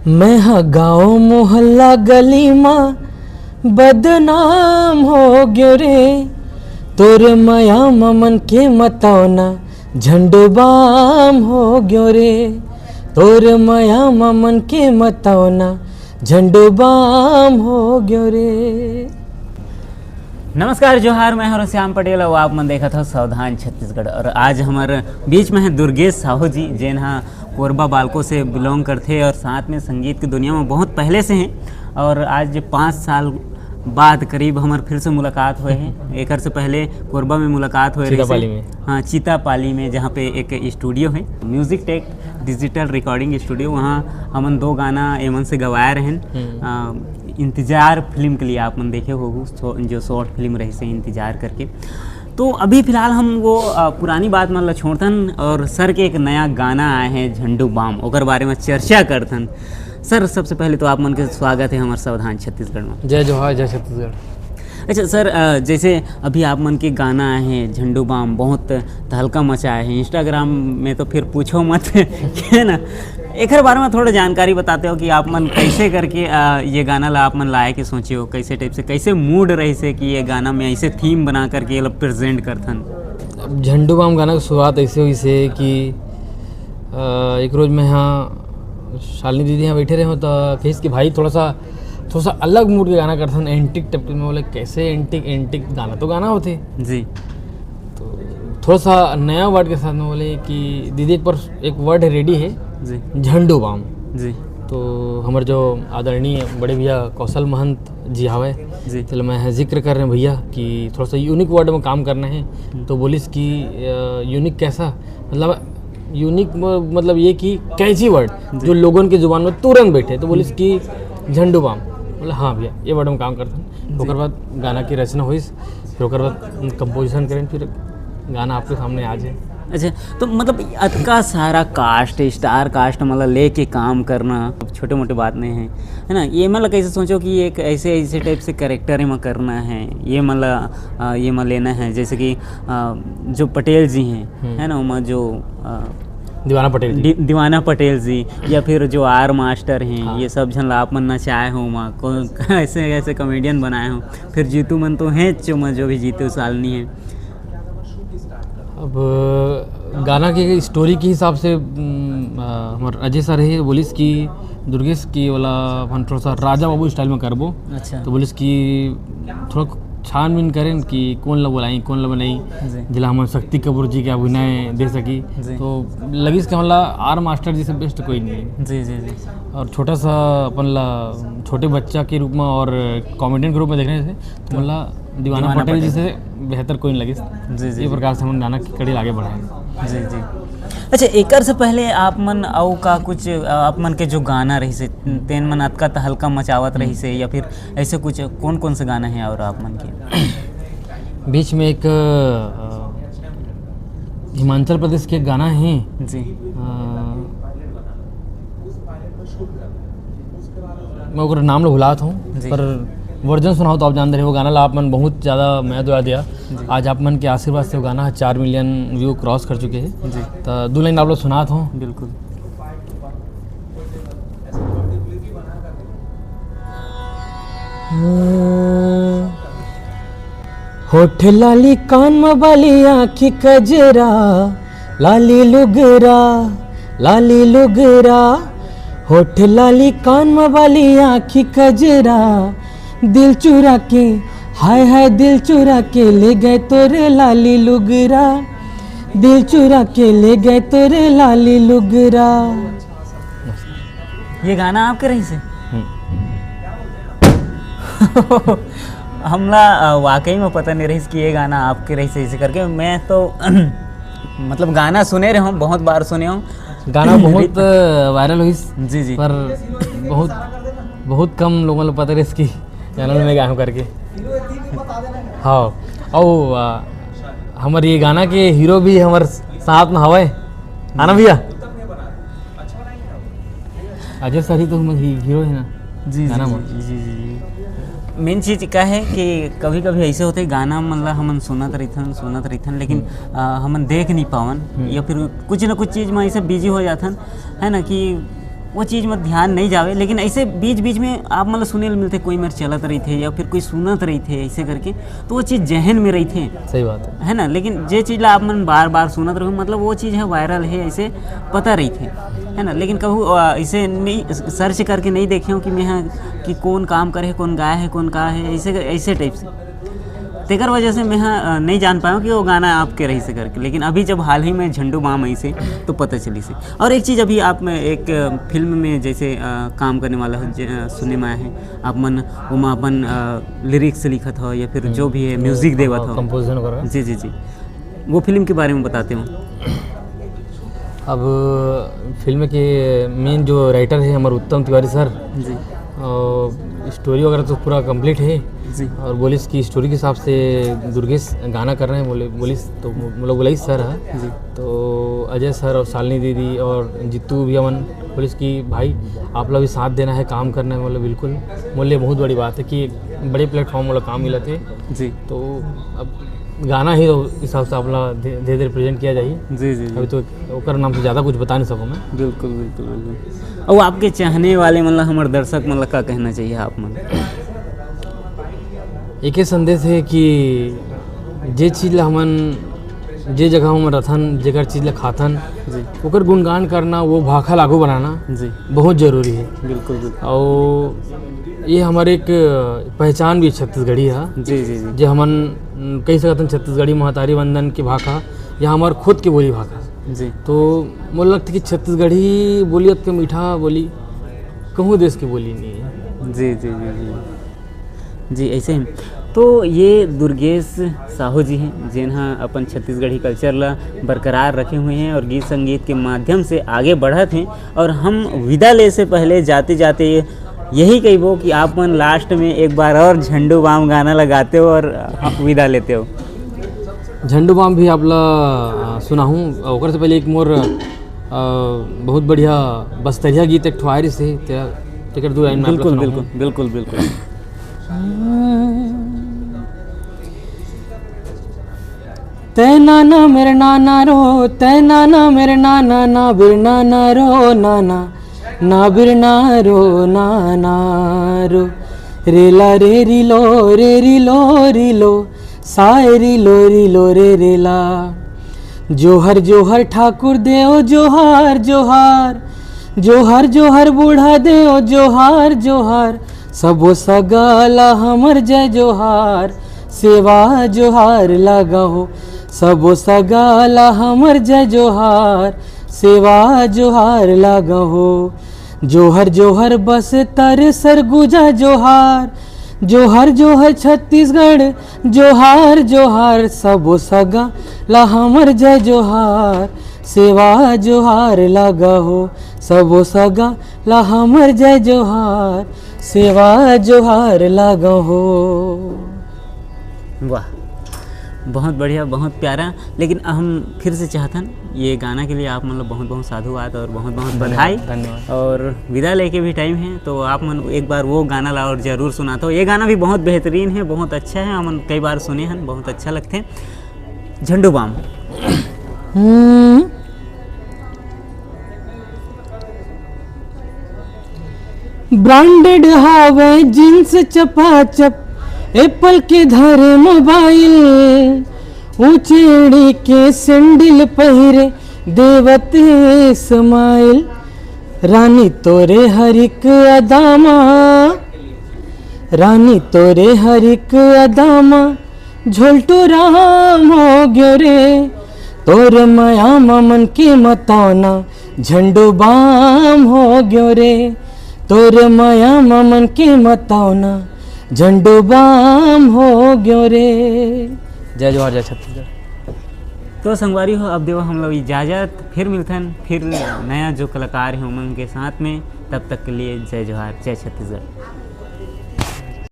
मैं हा गाँव मोहल्ला गली माँ बदनाम हो गयो रे, तोर माया ममन के मतौना झंडो बाम हो गयो रे, तोर माया ममन के मतौना झंडो बाम हो गयो रे। नमस्कार जोहार, मैं हूँ श्याम पटेल और आप मन देखा था सावधान छत्तीसगढ़। और आज हमारे बीच में है दुर्गेश साहू जी, जिन हाँ कोरबा बालकों से बिलोंग करते और साथ में संगीत की दुनिया में बहुत पहले से हैं। और आज 5 साल बाद करीब हमारे फिर से मुलाकात हुए हैं। एक से पहले कोरबा में मुलाकात हुए चीतापाली में, हाँ चीतापाली में, जहाँ पे एक स्टूडियो है music tech digital recording studio. वहाँ हमन 2 गाना एमन से गवाए रहें। इंतज़ार फिल्म के लिए आप मन देखे हो जो शॉर्ट फिल्म रही से इंतज़ार करके। तो अभी फ़िलहाल हम वो पुरानी बात मान ला छोड़थन और सर के एक नया गाना आए हैं झंडू बाम, ओकर बारे में चर्चा करथन। सर सबसे पहले तो आप मन के स्वागत है हमारे सावधान छत्तीसगढ़ में। जय जोहार, जय छत्तीसगढ़। अच्छा सर, जैसे अभी आप मन के गाना आए हैं झंडू बाम, बहुत तहलका मचाए हैं इंस्टाग्राम में, तो फिर पूछो मत है ना। एक बारे में थोड़ा जानकारी बताते हो कि आप मन कैसे करके ये गाना ला आप मन लाए के सोचे हो, कैसे टाइप से, कैसे मूड रही से कि ये गाना में ऐसे थीम बना करके ये प्रेजेंट करथन। झंडू बाम गाना की शुरुआत ऐसे हुई से कि एक रोज़ मैं यहाँ शालिनी दीदी यहाँ बैठे रहे हो तो कहीं कि भाई थोड़ा सा अलग मूड के गाना करते हैं, एंटिक टाइप में। बोले कैसे एंटिक गाना तो गाना होते जी, तो थोड़ा सा नया वर्ड के साथ में बोले कि दीदी एक वर्ड रेडी है जी, झंडू बाम जी। तो हमारे जो आदरणीय बड़े भैया कौशल महंत जी हवे जी, चलो मैं जिक्र कर रहे हैं भैया कि थोड़ा सा यूनिक वर्ड में काम करना है। तो बोलिस कि यूनिक कैसा, मतलब यूनिक मतलब ये कि कैची वर्ड जो लोगों की जुबान में तुरंत बैठे। तो बोलिस कि झंडू बाम, बोले हाँ भैया ये वर्ड में काम करते हैं। ओकर बाद गाना की रचना हुई, फिर ओकर बाद कंपोजिशन करें, फिर गाना आपके सामने आ जाए। अच्छा, तो मतलब अतका सारा कास्ट स्टार कास्ट मतलब लेके काम करना छोटे मोटे बात नहीं है ना। ये मतलब कैसे सोचो कि एक ऐसे टाइप से कैरेक्टर में करना है, ये मतलब ये मतलब लेना है। जैसे कि जो पटेल जी हैं है ना, उमा जो दीवाना पटेल जी या फिर जो आर मास्टर हैं, हाँ। ये सब जन आप मन नचाए हो माँ को ऐसे कॉमेडियन बनाए हो। फिर जीतू मन तो हैं जो भी जीतू सालनी है। अब गाना की स्टोरी के हिसाब से हमारे अजय सर है, बोलिस कि दुर्गेश की वाला अपन थोड़ा सा राजा बाबू स्टाइल में करबो। अच्छा, तो बोलिस कि थोड़ा छानबीन करें कि कौन ला बोलाई कौन ला बनाई, जिला हमारे शक्ति कपूर जी के अभिनय दे सकी। तो लगिस कि मतलब आर मास्टर जी से बेस्ट कोई नहीं है। जी जी जी। और छोटा सा अपन ला छोटे बच्चा के रूप में और कॉमेडियन के रूप में देखने से तो मतलब दीवाना पटेल जी से बेहतर कोई नहीं लगी। जी जी, ये प्रकार से हम गाना की कड़ी आगे बढ़ाए। जी जी। अच्छा, एक से पहले आप मन और का कुछ आप मन के जो गाना रही से तेन मन अतका तहलका मचावत रही से, या फिर ऐसे कुछ कौन से गाना है और आप मन के? बीच में एक हिमाचल प्रदेश के गाना है जी, मैं ओकर नाम लो भुलात हूँ, पर वर्जन सुनाओ तो आप जान रहे हो। वो गाना ला आप मन बहुत ज़्यादा मैं दुआ दिया। आज आप मन के आशीर्वाद से वो गाना 4 मिलियन व्यू क्रॉस कर चुके हैं। तो 2 लाइन आप लोग सुनात हो। बिल्कुल। होठ लाली कान में बाली आँखी कजरा, लाली लुगरा, होठ लाली कान में बाली आँखी कजरा, दिल चुरा के हाय दिल चुरा के ले गए तोरे लाली लुगरा, दिल चुरा के ले गए तोरे लाली लुगरा। ये गाना आपके रही से हमला वाकई में पता नहीं रही कि ये गाना आपके रही से ऐसे करके। मैं तो मतलब गाना सुने रहे हूँ, बहुत बार सुने हूँ गाना बहुत वायरल हुई। जी जी, पर बहुत कम लोगों को पता रही इसकी चैनल में गाना करके। हाँ, और हमारे ये गाना के हीरो भी हमारे साथ में हवा है ना भैया, अजय सर ही तो हीरो है ना। जी गाना जी जी जी। मेन चीज़ क्या है कि कभी कभी ऐसे होते गाना मतलब हमन सुनत रहीथन लेकिन हमन देख नहीं पावन, या फिर कुछ ना कुछ चीज़ में ऐसे बिजी हो जाथन है ना कि वो चीज़ में ध्यान नहीं जावे। लेकिन ऐसे बीच बीच में आप मतलब सुने ल मिलते, कोई मेरे चलत रही थे या फिर कोई सुनत रही थे ऐसे करके, तो वो चीज़ जहन में रही थे। सही बात है ना। लेकिन जे चीज़ ला आप मन बार बार सुनत रहो, मतलब वो चीज़ है वायरल है ऐसे पता रही थे, है ना। लेकिन कहूँ ऐसे नहीं सर्च करके नहीं देखे हूँ कि मैं हाँ कि कौन काम करे है, कौन गाय है, कौन का है, ऐसे टाइप से। तेकर वजह से मैं हाँ नहीं जान पाया कि वो गाना आपके रही से करके। लेकिन अभी जब हाल ही में झंडू बाम आई से तो पता चली से। और एक चीज़ अभी आप में एक फिल्म में जैसे काम करने वाला सुनने में आया है आप मन, उमा अपन लिरिक्स लिखत हो या फिर जो भी है म्यूज़िक देवत हो, कंपोजिशन कर। जी जी जी, वो फिल्म के बारे में बताते हो। अब फिल्म के मेन जो राइटर है हमारे उत्तम तिवारी सर जी, और स्टोरी वगैरह तो पूरा कंप्लीट है जी, और बोलिस की स्टोरी के हिसाब से दुर्गेश गाना कर रहे हैं, बोलिस तो मतलब बोलिस सर है जी, तो अजय सर और शालिनी दीदी और जित्तू भी अमन पुलिस की भाई आप लोग भी साथ देना है, काम करना है, मतलब बिल्कुल बोले बहुत बड़ी बात है कि एक बड़े प्लेटफॉर्म वाला काम मिला थे जी, तो अब गाना ही तो इस हिसाब से आप लोग धीरे धीरे प्रेजेंट किया जाइए। जी जी, अभी तो ओकर नाम से ज़्यादा कुछ बता नहीं सकूँ मैं। बिल्कुल बिल्कुल बिल्कुल। और आपके चाहने वाले मतलब हमारे दर्शक मतलब क्या कहना चाहिए आप मन? एक ही संदेश है कि जे चीज़ ला हमन जे जगह हम रथन जेकर चीज़ ला खाथन जी, ओकर गुणगान करना, वो भाखा लागू बनाना जी, बहुत ज़रूरी है। बिल्कुल बिल्कुल। और ये हमारे एक पहचान भी छत्तीसगढ़ी है, जी जी जी, जो हमन कही सकते छत्तीसगढ़ी महतारी वंदन की भाखा या हमारे खुद की बोली भाखा। जी, तो मुझे लगता है कि छत्तीसगढ़ी बोलियत के मीठा बोली कहूँ देश की बोली नहीं है। जी जी जी जी जी, ऐसे ही। तो ये दुर्गेश साहू जी हैं जिन्हें अपन छत्तीसगढ़ी कल्चर ला बरकरार रखे हुए हैं और गीत संगीत के माध्यम से आगे बढ़त हैं। और हम विदा ले से पहले जाते जाते यही कहिबो कि आप मन लास्ट में एक बार और झंडू बाम गाना लगाते हो और विदा लेते हो। झंडू बाम भी आप ला सुनाहूँ और से पहले एक मोर बहुत बढ़िया बस्तरिया गीत एक ठुआरी से टिकट दो लाइन में बिल्कुल बिल्कुल बिल्कुल बिल्कुल। तै नाना मेरे नाना रो, तै नाना मेरे नाना, ना बिर नाना रो नाना, ना बिर ना रो नाना रो, रेला रे रिलो रे रिलो रिलो, साए रिलो रिलो रे रेला। जोहर जोहर ठाकुर देओ जोहार जोहार, जोहर जोहर बूढ़ा देओ जोहार जोहार, सबो सगाला हमर जय जोहार, सेवा जोहार लगाओ सबो सगाला हमर जय जोहार, सेवा जोहार लगाओ। जोहर जोहर बस तर सरगुजा जोहार, जोहर जोहर छत्तीसगढ़ जोहार जोहार, सबो सगाला हमर जय जोहार, सेवा जोहार लगाओ सबो सगाला हमर जय जोहार, सेवा जोहार लगाओ। वाह, बहुत बढ़िया, बहुत प्यारा। लेकिन हम फिर से चाहतन ये गाना के लिए आप मतलब बहुत बहुत साधुवाद और बहुत बहुत बधाई। धन्यवाद। और विदा लेके भी टाइम है तो आप मन एक बार वो गाना ला और ज़रूर सुनाता हो। ये गाना भी बहुत बेहतरीन है, बहुत अच्छा है, हमन कई बार सुने हैं, बहुत अच्छा लगते हैं। झंडू बाम। ब्रांडेड हावे जींस चपाचप, एप्पल के धरे मोबाइल, ऊंचेड़ी के सैंडल पहिरे देवते स्माइल, रानी तोरे हरिक अदामा, रानी तोरे हरिक अदामा, झोलटो राम हो गयो रे, तोर माया मन के मताना, झंडू बाम हो गयो रे, तोर माया मन के मताना, झंडू बाम हो गयो रे। जय जोहार, जय छत्तीसगढ़। तो संगवारी हो, अब देव हम लोग इजाज़त, फिर मिलथन फिर नया जो कलाकार हैं उमंग के साथ में। तब तक के लिए जय जोहार, जय छत्तीसगढ़।